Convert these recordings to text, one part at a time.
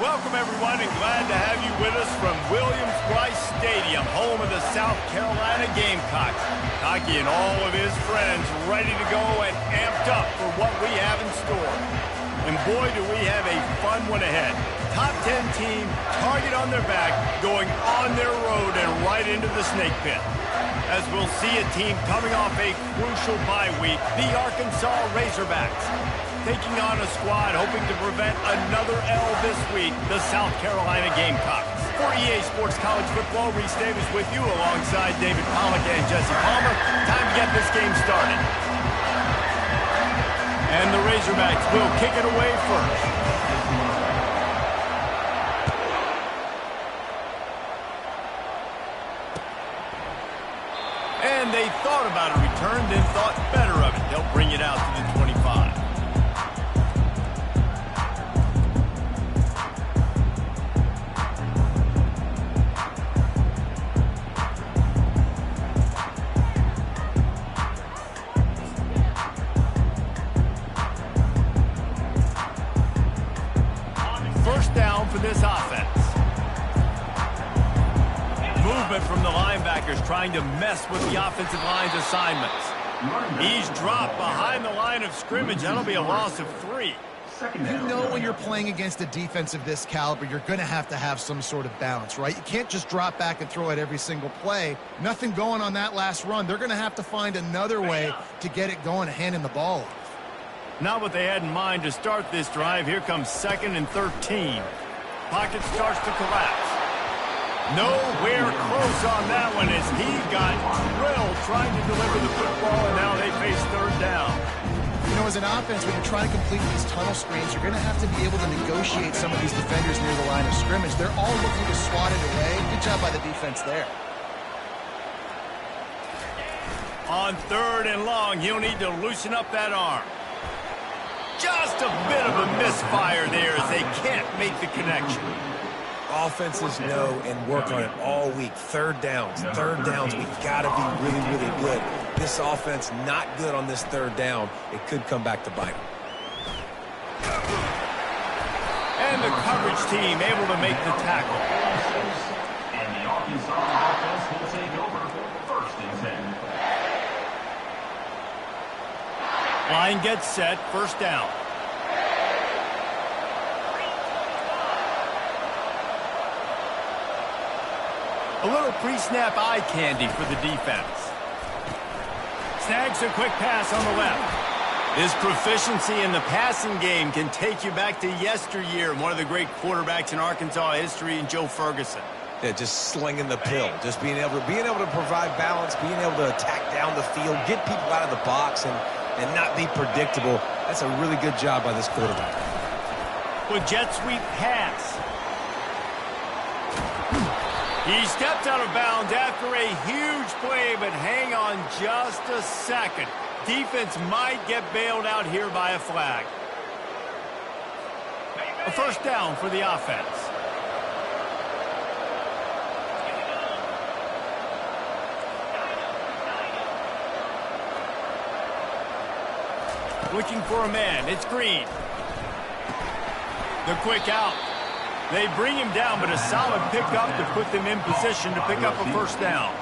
Welcome, everyone, and glad to have you with us from Williams-Brice Stadium, home of the South Carolina Gamecocks. Hockey and all of his friends ready to go and amped up for what we have in store. And boy, do we have a fun one ahead. Top 10 team, target on their back, going on their road and right into the snake pit. As we'll see a team coming off a crucial bye week, the Arkansas Razorbacks. Taking on a squad hoping to prevent another L this week, the South Carolina Gamecocks. For EA Sports College Football, Reese Davis with you alongside David Pollack and Jesse Palmer. Time to get this game started. And the Razorbacks will kick it away first. And they thought about a return, then thought better of it. They'll bring it out to the 25. First down for this offense. Movement from the linebackers trying to mess with the offensive line's assignments. He's dropped behind the line of scrimmage. That'll be a loss of 3. You know when you're playing against a defense of this caliber, you're going to have some sort of balance, right? You can't just drop back and throw it every single play. Nothing going on that last run. They're going to have to find another way to get it going, handing the ball off. Not what they had in mind to start this drive. Here comes 2nd and 13. Pocket starts to collapse. Nowhere close on that one as he got drilled trying to deliver the football, and now they face 3rd down. You know, as an offense, when you're trying to complete these tunnel screens, you're going to have to be able to negotiate some of these defenders near the line of scrimmage. They're all looking to swat it away. Good job by the defense there. On 3rd and long, he'll need to loosen up that arm. Just a bit of a misfire there as they can't make the connection. Offenses know and work on it all week. 3rd downs, we've got to be really, really good. This offense not good on this 3rd down. It could come back to bite them. And the coverage team able to make the tackle. And the Arkansas offense will take over 1st and 10. Line gets set, 1st down. A little pre-snap eye candy for the defense. Snags a quick pass on the left. His proficiency in the passing game can take you back to yesteryear, one of the great quarterbacks in Arkansas history, in Joe Ferguson. Yeah, just slinging the pill, just being able to provide balance, being able to attack down the field, get people out of the box, and not be predictable. That's a really good job by this quarterback. With jet sweep pass. He stepped out of bounds after a huge play, but hang on just a second. Defense might get bailed out here by a flag. A 1st down for the offense. Looking for a man. It's Green. The quick out. They bring him down, but a solid pickup to put them in position to pick up a 1st down.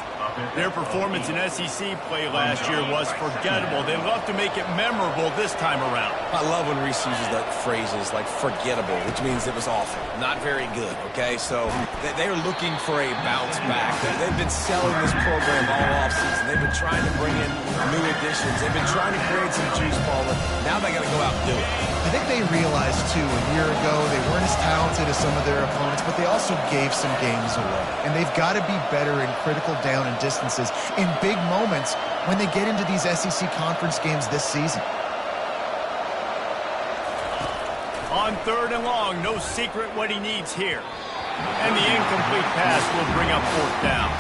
Their performance in SEC play last year was forgettable. They love to make it memorable this time around. I love when Reese uses that phrases like forgettable, which means it was awful, not very good, okay? So they're looking for a bounce back. They've been selling this program all offseason. They've been trying to bring in new additions. They've been trying to create some juice, Paul. Now they got to go out and do it. I think they realized, too, a year ago they weren't as talented as some of their opponents, but they also gave some games away. And they've got to be better in critical down and distances in big moments when they get into these SEC conference games this season. On 3rd and long, no secret what he needs here. And the incomplete pass will bring up 4th down.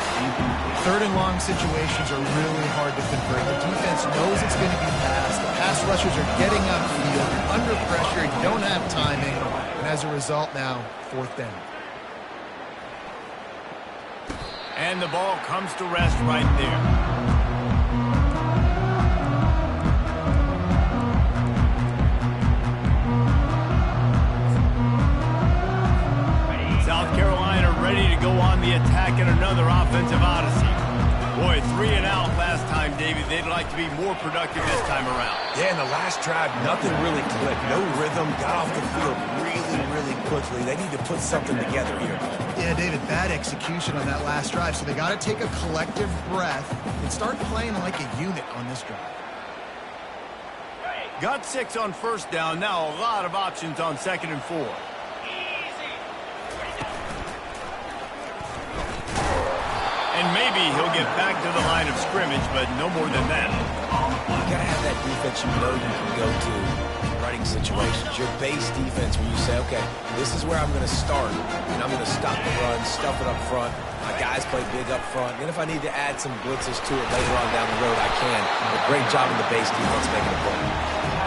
3rd and long situations are really hard to convert. The defense knows it's going to be passed. The pass rushers are getting upfield. You're under pressure. You don't have timing. And as a result now, 4th down. And the ball comes to rest right there. ready to go on the attack in another offensive odyssey. Boy, 3 and out last time, David. They'd like to be more productive this time around. Yeah, in the last drive, nothing really clicked. No rhythm, got off the field really quickly. They need to put something together here. Yeah, David, bad execution on that last drive, so they got to take a collective breath and start playing like a unit on this drive. Got 6 on first down. Now a lot of options on 2nd and 4. And maybe he'll get back to the line of scrimmage, but no more than that. You gotta have that defense you know you can go to in running situations. Your base defense where you say, okay, this is where I'm going to start, and I'm going to stop the run, stuff it up front. My guys play big up front. Then if I need to add some blitzes to it later on down the road, I can. But great job in the base defense making a play.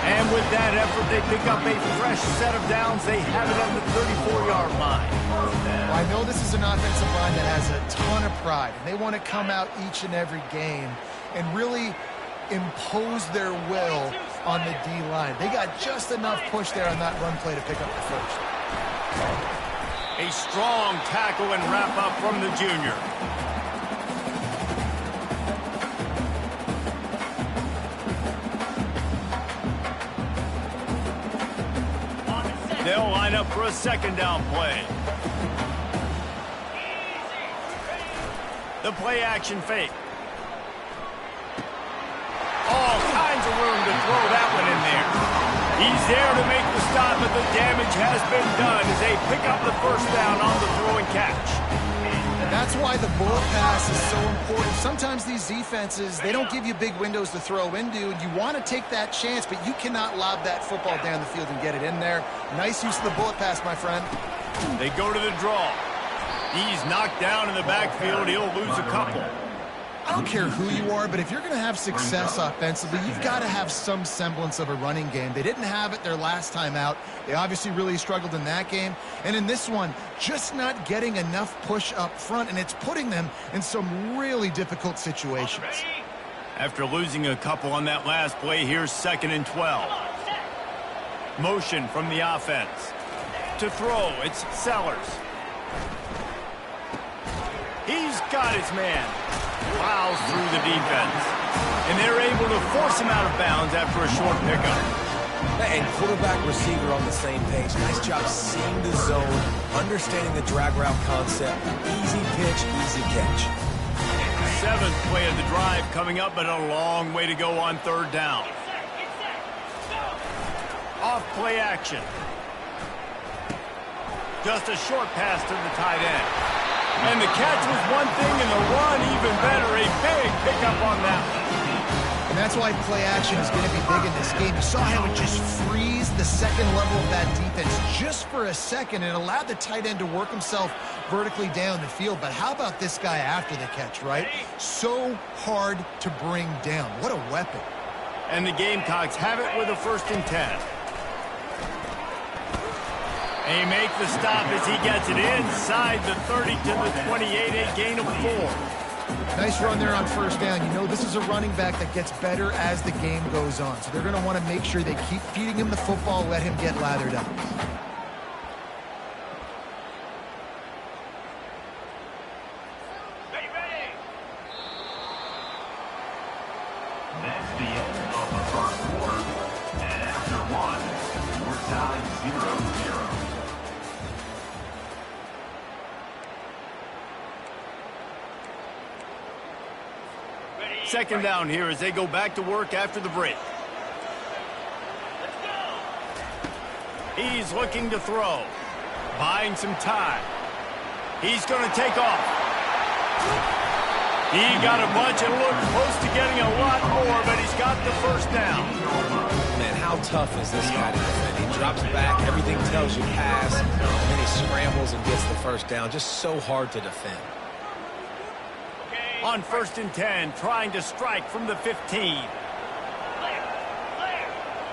And with that effort, they pick up a fresh set of downs. They have it on the 34-yard line. Well, I know this is an offensive line that has a ton of pride, and they want to come out each and every game and really impose their will on the D-line. They got just enough push there on that run play to pick up the first. A strong tackle and wrap up from the junior. They'll line up for a 2nd down play. The play action fake. All kinds of room to throw that one in there. He's there to make the stop, but the damage has been done as they pick up the first down on the throw and catch. And that's why the bullet pass is so important. Sometimes these defenses, they don't give you big windows to throw into, and you want to take that chance, but you cannot lob that football down the field and get it in there. Nice use of the bullet pass, my friend. They go to the draw. He's knocked down in the backfield. He'll lose a couple. I don't care who you are, but if you're going to have success offensively, you've got to have some semblance of a running game. They didn't have it their last time out. They obviously really struggled in that game. And in this one, just not getting enough push up front, and it's putting them in some really difficult situations. After losing a couple on that last play, here's 2nd and 12. Motion from the offense. To throw, it's Sellers. He's got his man. Plows through the defense. And they're able to force him out of bounds after a short pickup. And quarterback receiver on the same page. Nice job seeing the zone, understanding the drag route concept. Easy pitch, easy catch. 7th play of the drive coming up, but a long way to go on 3rd down. Off play action. Just a short pass to the tight end. And the catch was one thing, and the run even better. A big pickup on that one. And that's why play action is going to be big in this game. You saw how it just frees the second level of that defense just for a second and allowed the tight end to work himself vertically down the field. But how about this guy after the catch, right? So hard to bring down. What a weapon. And the Gamecocks have it with a 1st and 10. They make the stop as he gets it inside the 30 to the 28, a gain of 4. Nice run there on 1st down. You know this is a running back that gets better as the game goes on. So they're going to want to make sure they keep feeding him the football, let him get lathered up. That's the end of the first quarter. And after one, we're tied 0-0. Second down here as they go back to work after the break. He's looking to throw. Buying some time. He's going to take off. He got a bunch and looked close to getting a lot more, but he's got the first down. Man, how tough is this guy to defend? He drops back, everything tells you pass, and then he scrambles and gets the first down. Just so hard to defend. On 1st and 10, trying to strike from the 15.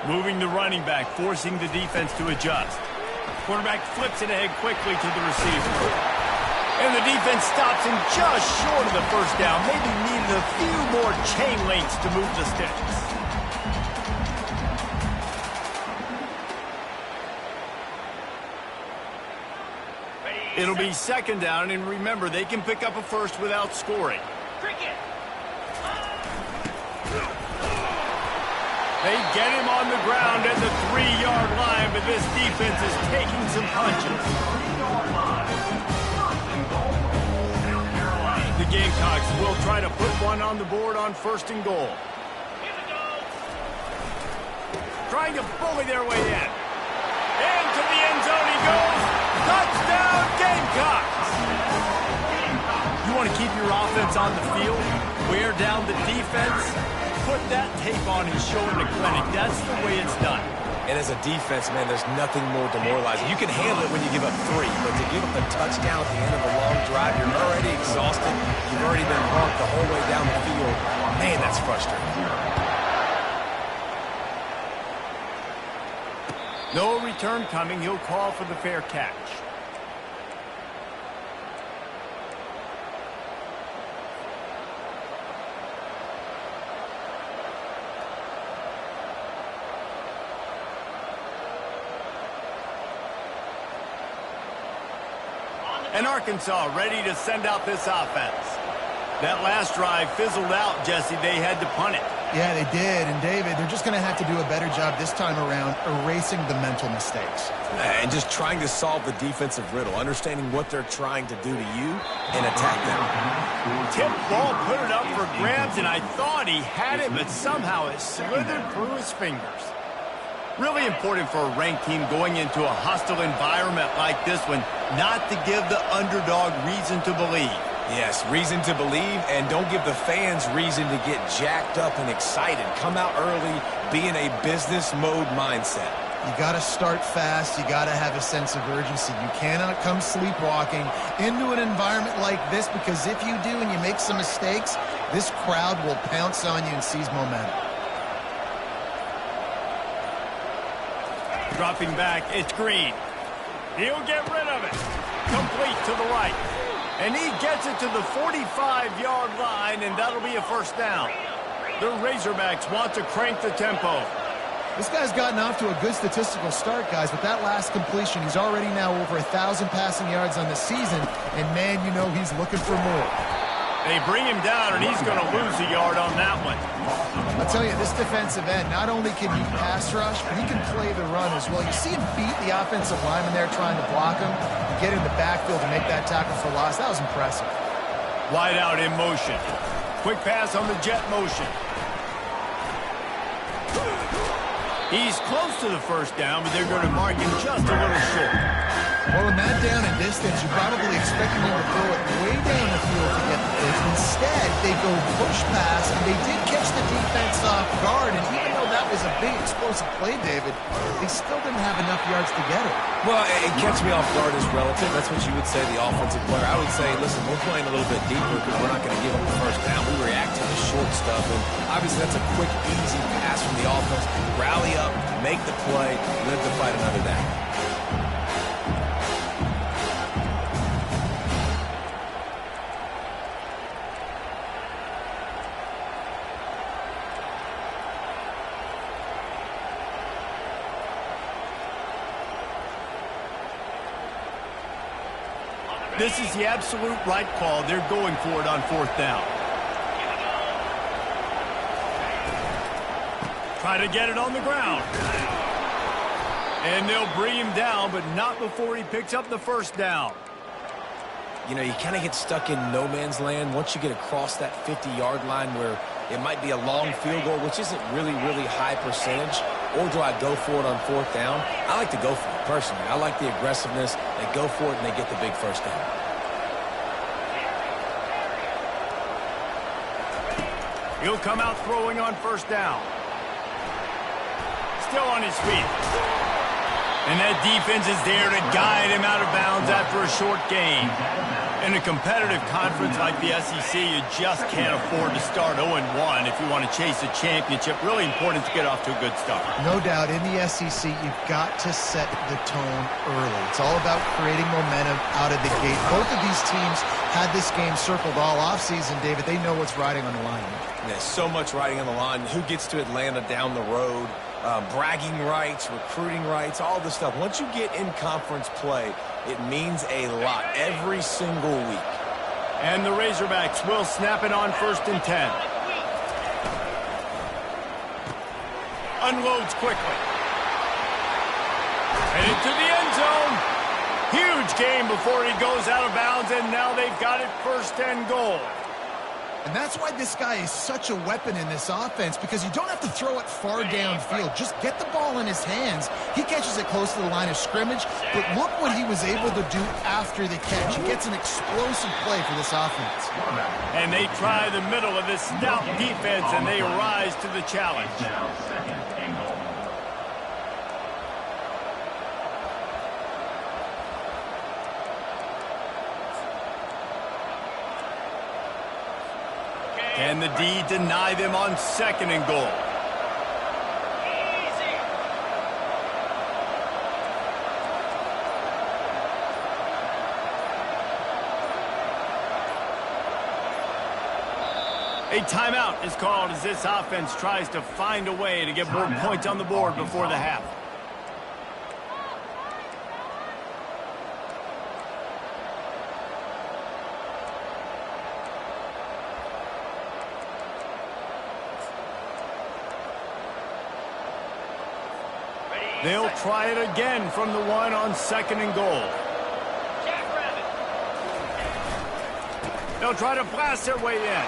Moving the running back, forcing the defense to adjust. Quarterback flips it ahead quickly to the receiver. And the defense stops him just short of the first down. Maybe needed a few more chain links to move the sticks. It'll be second down, and remember, they can pick up a first without scoring. They get him on the ground at the 3-yard line, but this defense is taking some punches. The Gamecocks will try to put one on the board on 1st and goal. Trying to bully their way in. Into the end zone he goes. Touchdown, Gamecocks! You want to keep your offense on the field? Wear down the defense? Put that tape on and show him the clinic. That's the way it's done. And as a defense, man, there's nothing more demoralizing. You can handle it when you give up 3, but to give up a touchdown at the end of a long drive, you're already exhausted. You've already been bumped the whole way down the field. Man, that's frustrating. No return coming. He'll call for the fair catch. And Arkansas ready to send out this offense. That last drive fizzled out, Jesse. They had to punt it. Yeah, they did. And, David, they're just going to have to do a better job this time around erasing the mental mistakes. And just trying to solve the defensive riddle, understanding what they're trying to do to you and attack them. Tip ball, put it up for grabs, and I thought he had it, but somehow it slithered through his fingers. Really important for a ranked team going into a hostile environment like this one, not to give the underdog reason to believe. Yes, reason to believe, and don't give the fans reason to get jacked up and excited. Come out early, be in a business mode mindset. You got to start fast. You got to have a sense of urgency. You cannot come sleepwalking into an environment like this, because if you do and you make some mistakes, this crowd will pounce on you and seize momentum. Dropping back, it's Green. He'll get rid of it. Complete to the right. And he gets it to the 45-yard line, and that'll be a first down. The Razorbacks want to crank the tempo. This guy's gotten off to a good statistical start, guys. With that last completion, he's already now over 1,000 passing yards on the season, and, man, you know he's looking for more. They bring him down, and he's going to lose a yard on that one. I'll tell you, this defensive end, not only can he pass rush, but he can play the run as well. You see him beat the offensive lineman there trying to block him, and get in the backfield to make that tackle for loss. That was impressive. Wide out in motion. Quick pass on the jet motion. He's close to the first down, but they're going to mark him just a little short. Well, in that down and distance, you're probably expecting him to throw it way down the field to get the pitch. Instead, they go push pass, and they did catch the defense off guard. And even though that was a big, explosive play, David, they still didn't have enough yards to get it. Well, it catch me off guard is relative. That's what you would say, the offensive player. I would say, listen, we're playing a little bit deeper because we're not going to give up the first down. We react to the short stuff, and obviously that's a quick, easy pass from the offense. Rally up, make the play, live to fight another down. This is the absolute right call. They're going for it on 4th down. Try to get it on the ground. And they'll bring him down, but not before he picks up the first down. You know, you kind of get stuck in no man's land once you get across that 50-yard line where it might be a long field goal, which isn't really high percentage. Or do I go for it on 4th down? I like to go for it, personally. I like the aggressiveness. They go for it, and they get the big first down. He'll come out throwing on 1st down. Still on his feet. And that defense is there to guide him out of bounds after a short gain. In a competitive conference like the SEC, you just can't afford to start 0-1 if you want to chase a championship. Really important to get off to a good start. No doubt, in the SEC, you've got to set the tone early. It's all about creating momentum out of the gate. Both of these teams had this game circled all offseason, David. They know what's riding on the line. There's so much riding on the line. Who gets to Atlanta down the road? bragging rights, recruiting rights, all this stuff. Once you get in conference play, it means a lot every single week. And the Razorbacks will snap it on 1st and 10. Unloads quickly. And into the end zone. Huge gain before he goes out of bounds, and now they've got it 1st and goal. And that's why this guy is such a weapon in this offense, because you don't have to throw it far downfield. Just get the ball in his hands. He catches it close to the line of scrimmage, but look what he was able to do after the catch. He gets an explosive play for this offense. And they try the middle of this stout defense, and they rise to the challenge. Now 2nd and goal. Can the D deny them on 2nd and goal? A timeout is called as this offense tries to find a way to get more points on the board before the half. They'll try it again from the 1 on 2nd and goal. They'll try to blast their way in.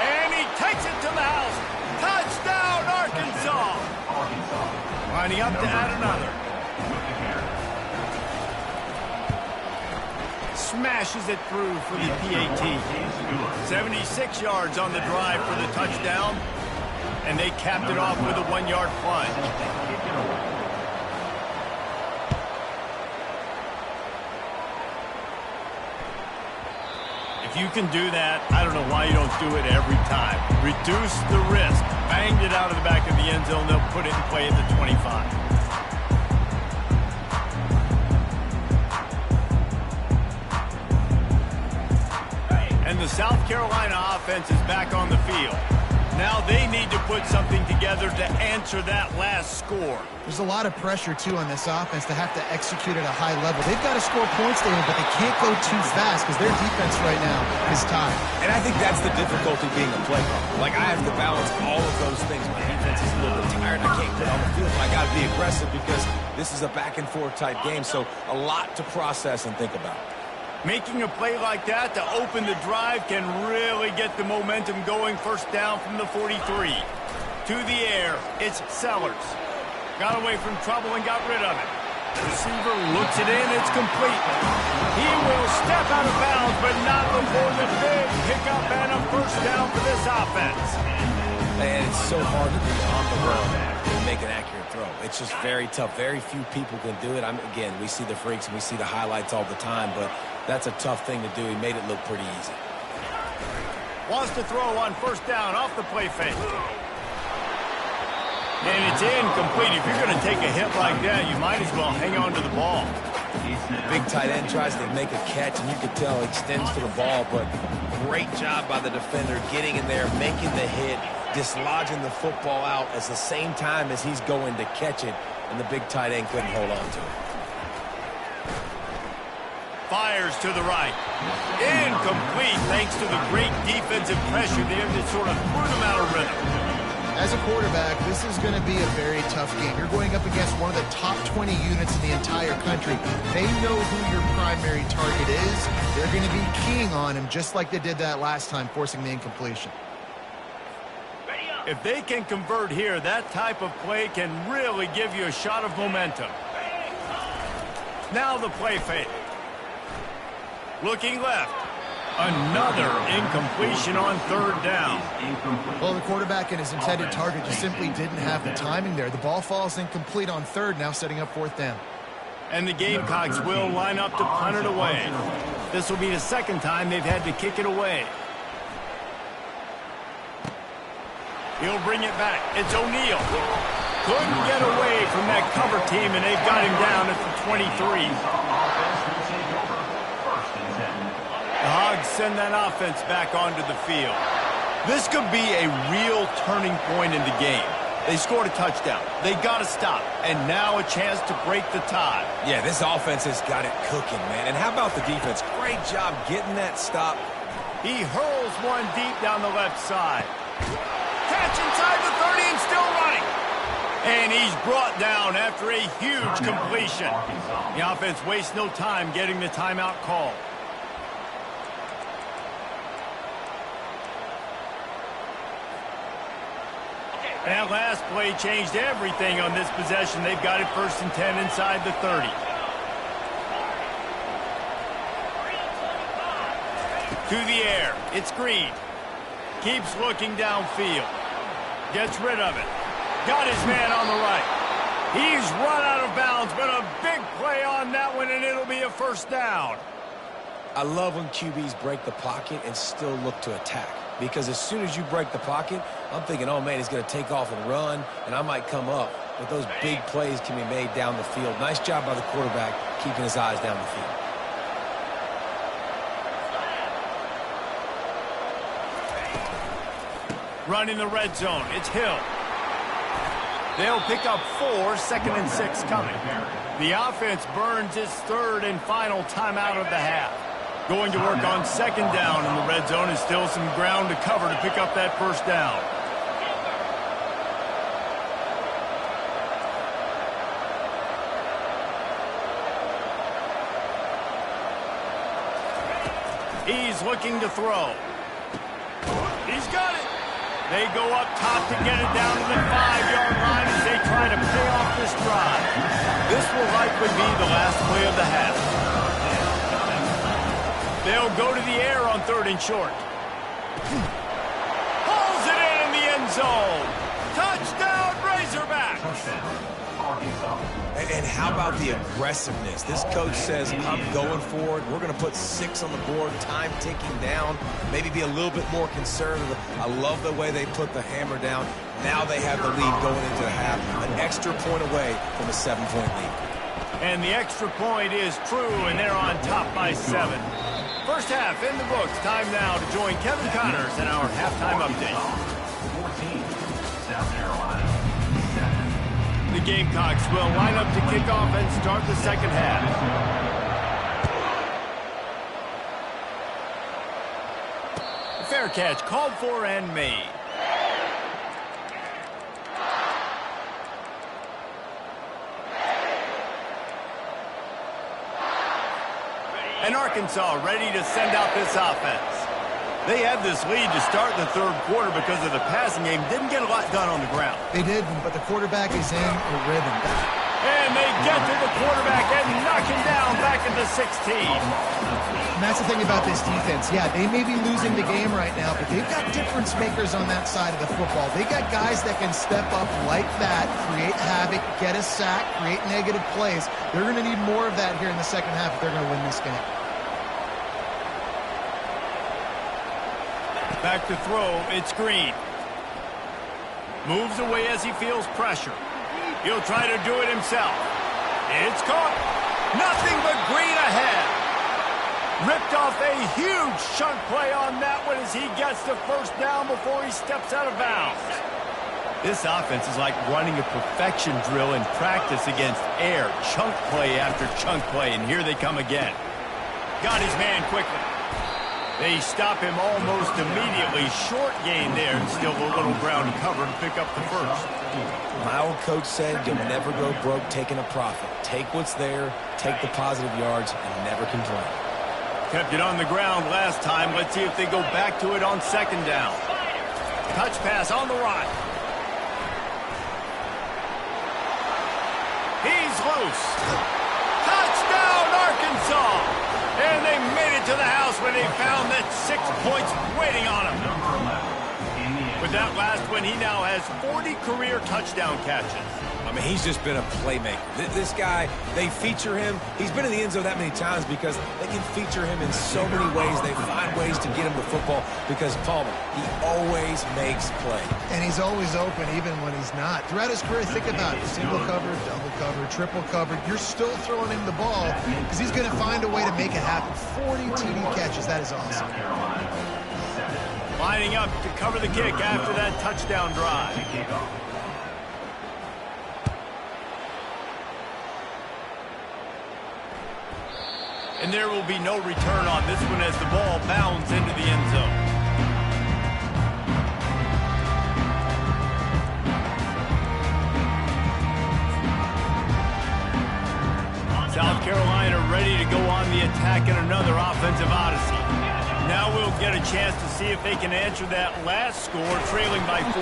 And he takes it to the house. Touchdown, Arkansas. Lining up to add another. Smashes it through for the PAT. 76 yards on the drive for the touchdown. And they capped it off with a 1-yard plunge. If you can do that, I don't know why you don't do it every time. Reduce the risk. Banged it out of the back of the end zone. They'll put it in play at the 25. And the South Carolina offense is back on the field. Now they need to put something together to answer that last score. There's a lot of pressure, too, on this offense to have to execute at a high level. They've got to score points, David, but they can't go too fast because their defense right now is tied. And I think that's the difficulty being a play caller. Like, I have to balance all of those things. My defense is a little bit tired. I can't get on the field. I got to be aggressive because this is a back-and-forth type game, so a lot to process and think about. Making a play like that to open the drive can really get the momentum going. 1st down from the 43. To the air, it's Sellers. Got away from trouble and got rid of it. The receiver looks it in, it's complete. He will step out of bounds, but not before the big pickup and a 1st down for this offense. And it's so hard to be on the run and make an accurate throw. It's just very tough. Very few people can do it. Again, we see the freaks and we see the highlights all the time, but that's a tough thing to do. He made it look pretty easy. Wants to throw on 1st down off the play fake. And it's incomplete. If you're going to take a hit like that, you might as well hang on to the ball. Big tight end tries to make a catch, and you can tell he extends for the ball, but great job by the defender getting in there, making the hit, dislodging the football out at the same time as he's going to catch it, and the big tight end couldn't hold on to it. Fires to the right. Incomplete thanks to the great defensive pressure there that sort of threw them out of rhythm. As a quarterback, this is going to be a very tough game. You're going up against one of the top 20 units in the entire country. They know who your primary target is. They're going to be keying on him just like they did that last time, forcing the incompletion. If they can convert here, that type of play can really give you a shot of momentum. Now the play fake. Looking left. Another incompletion on 3rd down. Well, the quarterback and his intended target just simply didn't have the timing there. The ball falls incomplete on 3rd, now setting up 4th down. And the Gamecocks will line up to punt it away. This will be the 2nd time they've had to kick it away. He'll bring it back. It's O'Neal. Couldn't get away from that cover team, and they've got him down at the 23. The Hogs send that offense back onto the field. This could be a real turning point in the game. They scored a touchdown. They got to stop. And now a chance to break the tie. Yeah, this offense has got it cooking, man. And how about the defense? Great job getting that stop. He hurls one deep down the left side. Catch inside the 30 and still running. And he's brought down after a huge completion. The offense wastes no time getting the timeout call. That last play changed everything on this possession. They've got it 1st and 10 inside the 30. To the air. It's Green. Keeps looking downfield. Gets rid of it. Got his man on the right. He's run out of bounds, but a big play on that one, and it'll be a 1st down. I love when QBs break the pocket and still look to attack. Because as soon as you break the pocket, I'm thinking, oh, man, he's going to take off and run, and I might come up. But those big plays can be made down the field. Nice job by the quarterback keeping his eyes down the field. Running the red zone. It's Hill. They'll pick up 4, 2nd and 6 coming. The offense burns its 3rd and final timeout of the half. Going to work on 2nd down in the red zone and still some ground to cover to pick up that 1st down. He's looking to throw. He's got it. They go up top to get it down to the 5-yard line as they try to pay off this drive. This will likely be the last play of the half. They'll go to the air on 3rd and short. Pulls it in the end zone. Touchdown, Razorback. And how about the aggressiveness? This coach says, I'm going for it. We're going to put 6 on the board, time ticking down, maybe be a little bit more conservative. I love the way they put the hammer down. Now they have the lead going into the half, an extra point away from a 7-point lead. And the extra point is true, and they're on top by 7. 1st half in the books. Time now to join Kevin Connors in our halftime update. 14, South Carolina. The Gamecocks will line up to kick off and start the 2nd half. Fair catch called for and made. And Arkansas ready to send out this offense. They had this lead to start the 3rd quarter because of the passing game. Didn't get a lot done on the ground. They did, but the quarterback is in a rhythm. And they get to the quarterback and knock him down back at the 16. And that's the thing about this defense. Yeah, they may be losing the game right now, but they've got difference makers on that side of the football. They got guys that can step up like that, create havoc, get a sack, create negative plays. They're going to need more of that here in the 2nd half if they're going to win this game. Back to throw, it's Green. Moves away as he feels pressure. He'll try to do it himself. It's caught. Nothing but Green ahead. Ripped off a huge chunk play on that one as he gets the 1st down before he steps out of bounds. This offense is like running a perfection drill in practice against air. Chunk play after chunk play, and here they come again. Got his man quickly. They stop him almost immediately. Short gain there, and still a little ground to cover to pick up the 1st. My old coach said you'll never go broke taking a profit. Take what's there, take the positive yards, and never complain. Kept it on the ground last time. Let's see if they go back to it on 2nd down. Touch pass on the right. He's loose. Touchdown, Arkansas! And they made it to the house where they found that 6 points waiting on him. With that last one, he now has 40 career touchdown catches. I mean, he's just been a playmaker. This guy, they feature him. He's been in the end zone that many times because they can feature him in so many ways. They find ways to get him the football because, Palmer, he always makes plays. And he's always open even when he's not. Throughout his career, think about it. Single cover, double cover, triple cover. You're still throwing him the ball because he's going to find a way to make it happen. 40 TD catches. That is awesome. Lining up to cover the kick after that touchdown drive. And there will be no return on this one as the ball bounds into the end zone. South Carolina ready to go on the attack in another offensive odyssey. Now we'll get a chance to see if they can answer that last score, trailing by 14,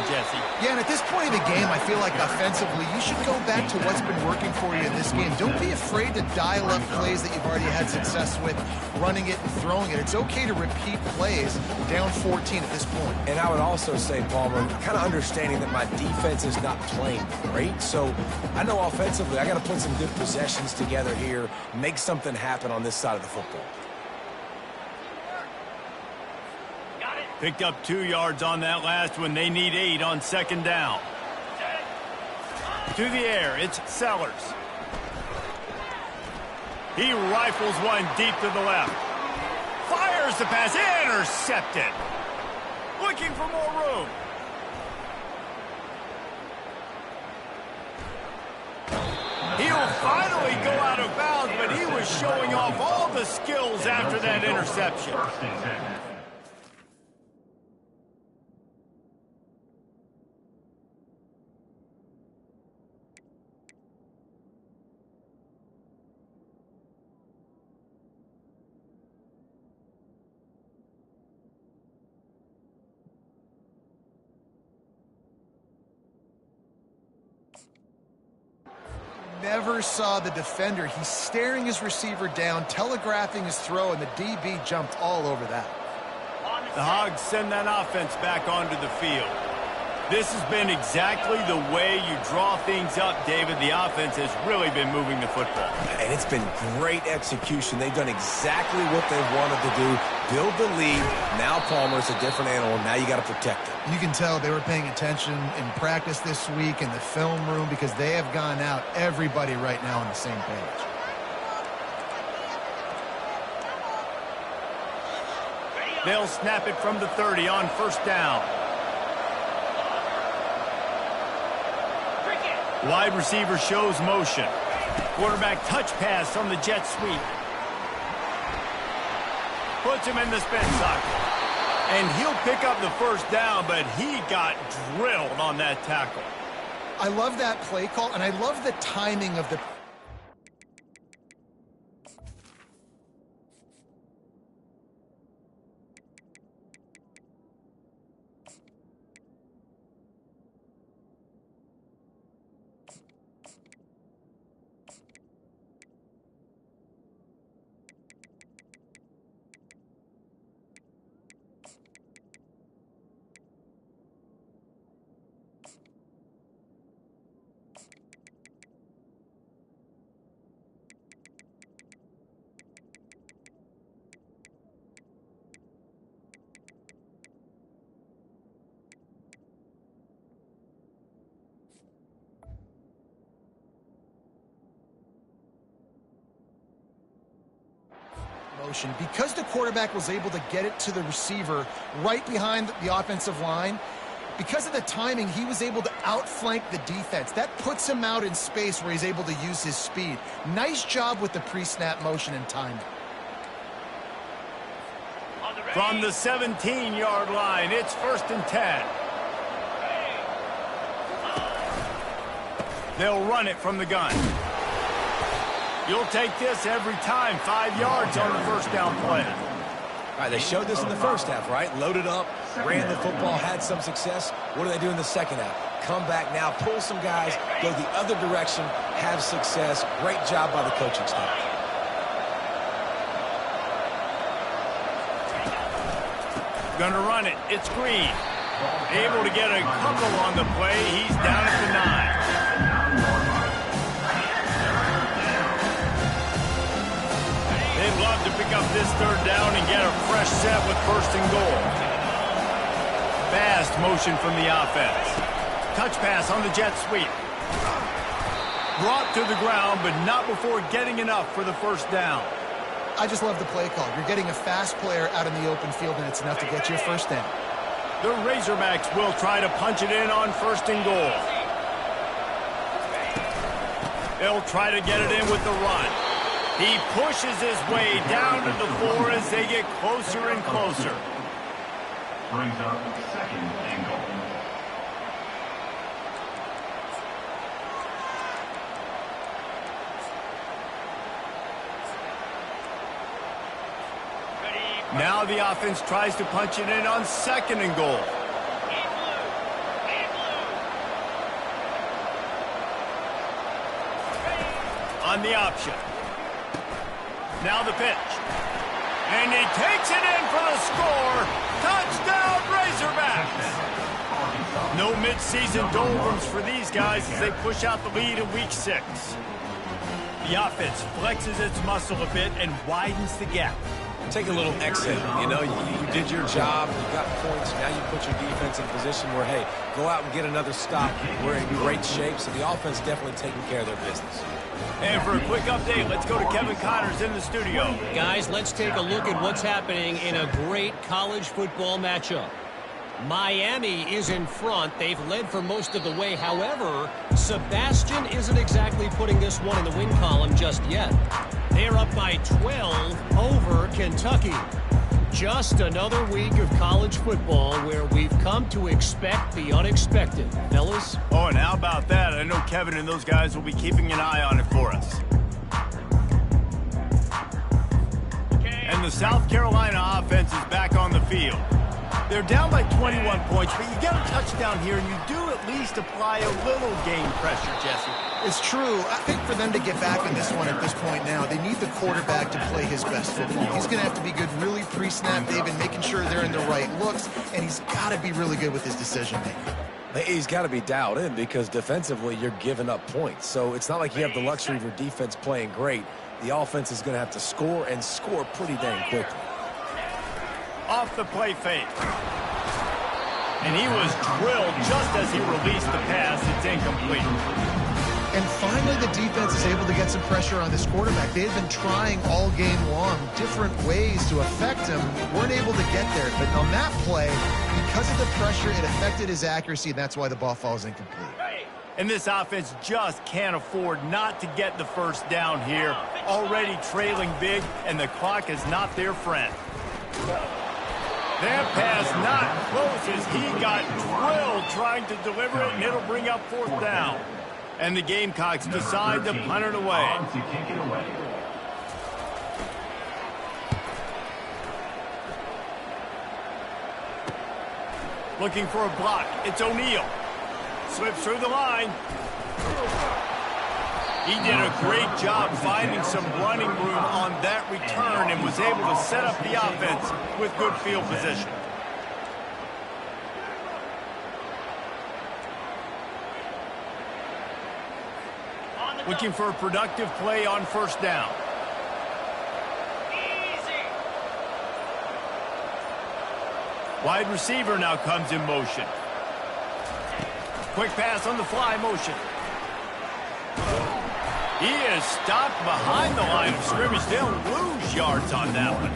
Jesse. Yeah, and at this point of the game, I feel like offensively, you should go back to what's been working for you in this game. Don't be afraid to dial up plays that you've already had success with, running it and throwing it. It's okay to repeat plays down 14 at this point. And I would also say, Palmer, kind of understanding that my defense is not playing great, so I know offensively I got to put some good possessions together here, make something happen on this side of the football. Picked up 2 yards on that last one. They need 8 on second down. To the air, it's Sellers. He rifles one deep to the left. Fires the pass, intercepted. Looking for more room. He'll finally go out of bounds, but he was showing off all the skills after that interception. Never saw the defender. He's staring his receiver down, telegraphing his throw, and the DB jumped all over that. The Hogs send that offense back onto the field. This has been exactly the way you draw things up, David. The offense has really been moving the football. And it's been great execution. They've done exactly what they wanted to do. Build the lead. Now Palmer's a different animal. Now you got to protect it. You can tell they were paying attention in practice this week in the film room because they have gone out, everybody right now on the same page. They'll snap it from the 30 on first down. Wide receiver shows motion. Quarterback touch pass on the jet sweep. Puts him in the spin cycle. And he'll pick up the first down, but he got drilled on that tackle. I love that play call, and I love the timing of the... motion. Because the quarterback was able to get it to the receiver right behind the offensive line, because of the timing, he was able to outflank the defense. That puts him out in space where he's able to use his speed. Nice job with the pre-snap motion and timing. From the 17-yard line, it's 1st and 10. They'll run it from the gun. You'll take this every time. 5 yards on the first down play. All right, they showed this in the first half, right? Loaded up, ran the football, had some success. What do they do in the second half? Come back now, pull some guys, go the other direction, have success. Great job by the coaching staff. Gonna run it. It's Green. Able to get a couple on the play. He's down at the 9. They'd love to pick up this 3rd down and get a fresh set with 1st and goal. Fast motion from the offense. Touch pass on the jet sweep. Brought to the ground, but not before getting enough for the 1st down. I just love the play call. You're getting a fast player out in the open field, and it's enough to get you a 1st down. The Razorbacks will try to punch it in on 1st and goal. They'll try to get it in with the run. He pushes his way down to the floor as they get closer and closer. Brings up second and goal. Now the offense tries to punch it in on second and goal. On the option. Now the pitch. And he takes it in for the score. Touchdown, Razorbacks. No mid-season doldrums for these guys as they push out the lead in Week 6. The offense flexes its muscle a bit and widens the gap. Take a little exit. You know, you did your job, you got points, now you put your defense in a position where, hey, go out and get another stop. We're in great shape, so the offense definitely taking care of their business. And for a quick update, let's go to Kevin Connors in the studio. Guys, let's take a look at what's happening in a great college football matchup. Miami is in front. They've led for most of the way. However, Sebastian isn't exactly putting this one in the win column just yet. They're up by 12 over Kentucky. Just another week of college football where we've come to expect the unexpected. Fellas? Oh, and how about that? I know Kevin and those guys will be keeping an eye on it for us. And the South Carolina offense is back on the field. They're down by 21 points, but you get a touchdown here, and you do at least apply a little game pressure, Jesse. It's true. I think for them to get back in this one at this point now, they need the quarterback to play his best football. He's going to have to be good really pre-snap. They've been making sure they're in the right looks, and he's got to be really good with his decision-making. He's got to be dialed in because defensively you're giving up points. So it's not like you have the luxury of your defense playing great. The offense is going to have to score and score pretty dang quickly. Off the play fake. And he was drilled just as he released the pass. It's incomplete. And finally, the defense is able to get some pressure on this quarterback. They've been trying all game long different ways to affect him. Weren't able to get there. But on that play, because of the pressure, it affected his accuracy, and that's why the ball falls incomplete. And this offense just can't afford not to get the first down here. Already trailing big, and the clock is not their friend. That pass not close as he got drilled trying to deliver it, and it'll bring up fourth down. And the Gamecocks decide to punt it away. To kick it away. Looking for a block. It's O'Neal. Slips through the line. He did a great job finding some running room on that return and was able to set up the offense with good field position. Looking for a productive play on first down. Wide receiver now comes in motion. Quick pass on the fly motion. He is stopped behind the line of scrimmage. They'll lose yards on that one.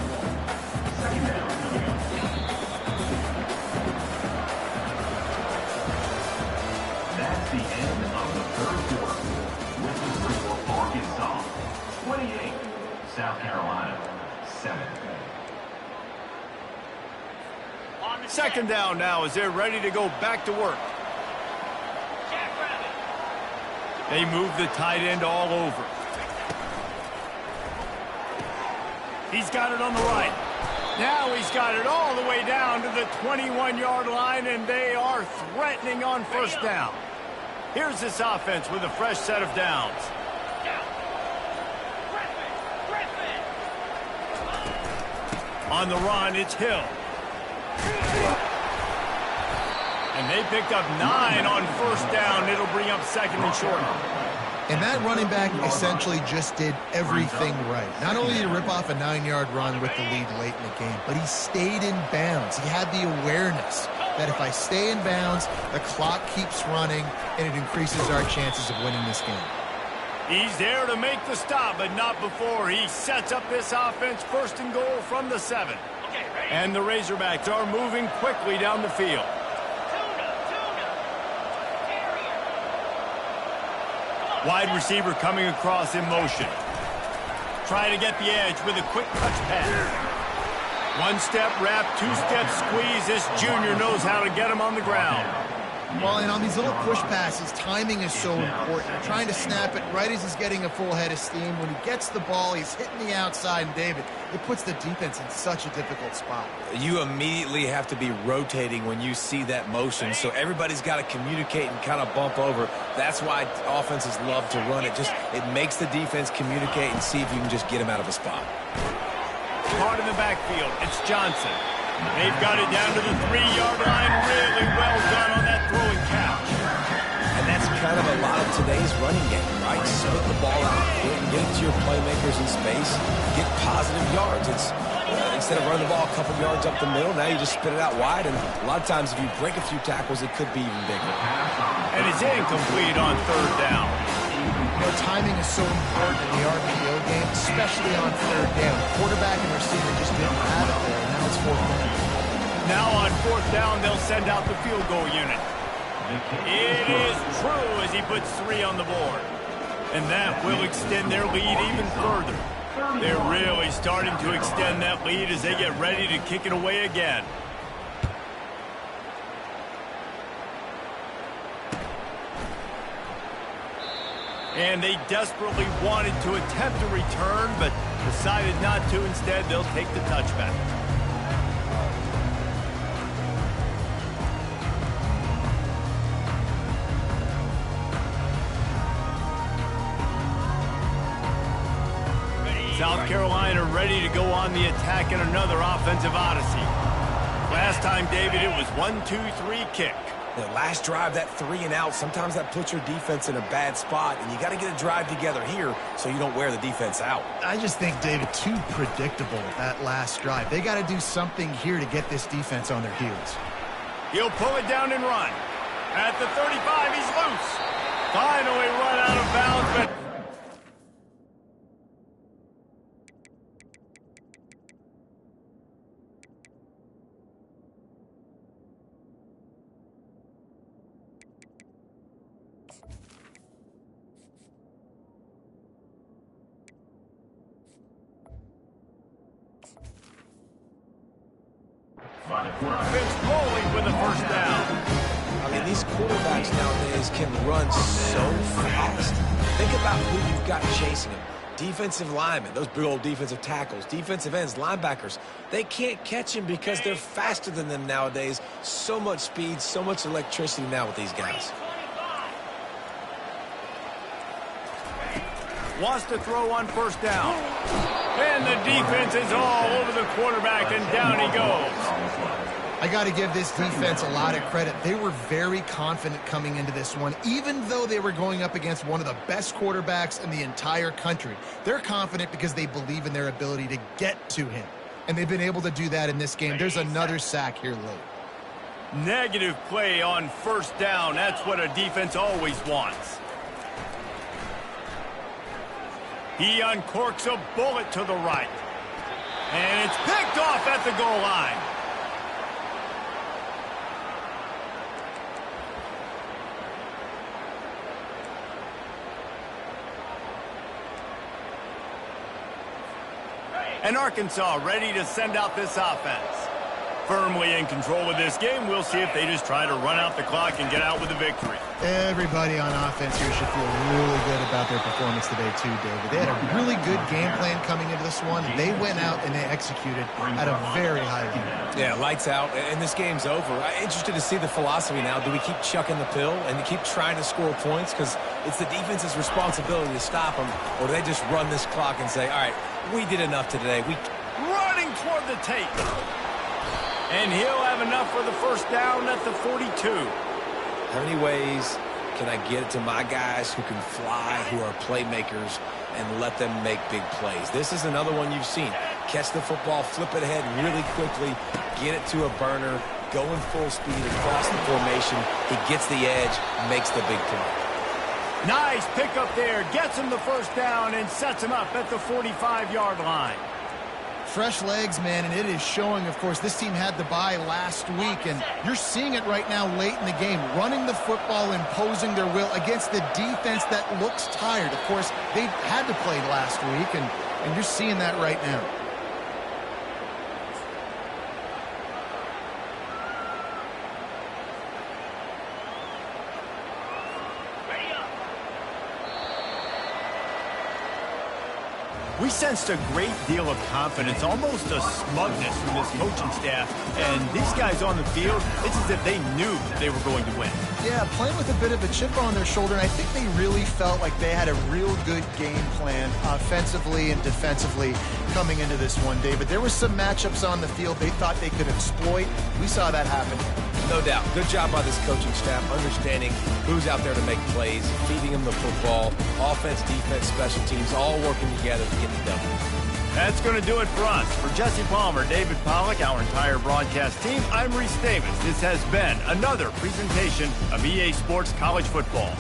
That's the end of the third quarter. With the score, Arkansas 28, South Carolina 7. Second down now as they're ready to go back to work. They move the tight end all over. He's got it on the right. Now he's got it all the way down to the 21-yard line, and they are threatening on first down. Here's this offense with a fresh set of downs. On the run, it's Hill. And they picked up 9 on first down. It'll bring up second and short. And that running back essentially just did everything right. Not only did he rip off a 9-yard run with the lead late in the game, but he stayed in bounds. He had the awareness that if I stay in bounds, the clock keeps running, and it increases our chances of winning this game. He's there to make the stop, but not before. He sets up this offense first and goal from the 7. And the Razorbacks are moving quickly down the field. Wide receiver coming across in motion. try to get the edge with a quick touch pass. One-step wrap, two-step squeeze. This junior knows how to get him on the ground. Well, and on these little push passes, timing is so important. You're trying to snap it right as he's getting a full head of steam. When he gets the ball, he's hitting the outside, and David, it puts the defense in such a difficult spot. You immediately have to be rotating when you see that motion, so everybody's got to communicate and kind of bump over. That's why offenses love to run it. It makes the defense communicate and see if you can just get him out of a spot. Hard in the backfield, it's Johnson. They've got it down to the 3-yard line. Really well done on that throwing catch. And that's kind of a lot of today's running game, right? Spit the ball out, get it to your playmakers in space, get positive yards. It's instead of running the ball a couple yards up the middle, now you just spit it out wide, and a lot of times if you break a few tackles, it could be even bigger. And it's incomplete on third down. You know, timing is so important in the RPO game, especially on third down. Quarterback and receiver just didn't have it there, and now it's fourth down. Now on fourth down, they'll send out the field goal unit. It is true as he puts 3 on the board. And that will extend their lead even further. They're really starting to extend that lead as they get ready to kick it away again. And they desperately wanted to attempt a return, but decided not to. Instead, they'll take the touchback. South Carolina ready to go on the attack in another offensive odyssey. Last time, David, it was 1-2-3 kick. The last drive, that 3 and out, sometimes that puts your defense in a bad spot, and you got to get a drive together here so you don't wear the defense out. I just think, David, too predictable that last drive. They got to do something here to get this defense on their heels. He'll pull it down and run. At the 35, he's loose. Finally run out of bounds, but offense rolling with the first down. I mean, these quarterbacks nowadays can run so fast. Think about who you've got chasing them. Defensive linemen, those big old defensive tackles, defensive ends, linebackers. They can't catch him because they're faster than them nowadays. So much speed, so much electricity now with these guys. Wants to throw on first down. And the defense is all over the quarterback, and down he goes. I got to give this defense a lot of credit. They were very confident coming into this one, even though they were going up against one of the best quarterbacks in the entire country. They're confident because they believe in their ability to get to him, and they've been able to do that in this game. There's another sack here late. Negative play on first down. That's what a defense always wants. He uncorks a bullet to the right. And it's picked off at the goal line. And Arkansas ready to send out this offense. Firmly in control of this game. We'll see if they just try to run out the clock and get out with a victory. Everybody on offense here should feel really good about their performance today too, David. They had a really good game plan coming into this one. They went out and they executed at a very high level. Yeah, lights out, and this game's over. I'm interested to see the philosophy now. Do we keep chucking the pill and keep trying to score points? Because it's the defense's responsibility to stop them. Or do they just run this clock and say, all right, we did enough today. Running toward the tape. And he'll have enough for the first down at the 42. How many ways can I get it to my guys who can fly, who are playmakers, and let them make big plays? This is another one you've seen. Catch the football, flip it ahead really quickly, get it to a burner, going full speed across the formation. He gets the edge, makes the big play. Nice pickup there. Gets him the first down and sets him up at the 45-yard line. Fresh legs, man, and it is showing, of course. This team had the bye last week, and you're seeing it right now late in the game. Running the football, imposing their will against the defense that looks tired. Of course, they had to play last week, and And you're seeing that right now. We sensed a great deal of confidence, almost a smugness from this coaching staff. And these guys on the field, it's as if they knew they were going to win. Yeah, playing with a bit of a chip on their shoulder, and I think they really felt like they had a real good game plan offensively and defensively coming into this one, David. There were some matchups on the field they thought they could exploit. We saw that happen. No doubt. Good job by this coaching staff, understanding who's out there to make plays, feeding them the football, offense, defense, special teams, all working together to get it done. That's going to do it for us. For Jesse Palmer, David Pollack, our entire broadcast team, I'm Reese Davis. This has been another presentation of EA Sports College Football.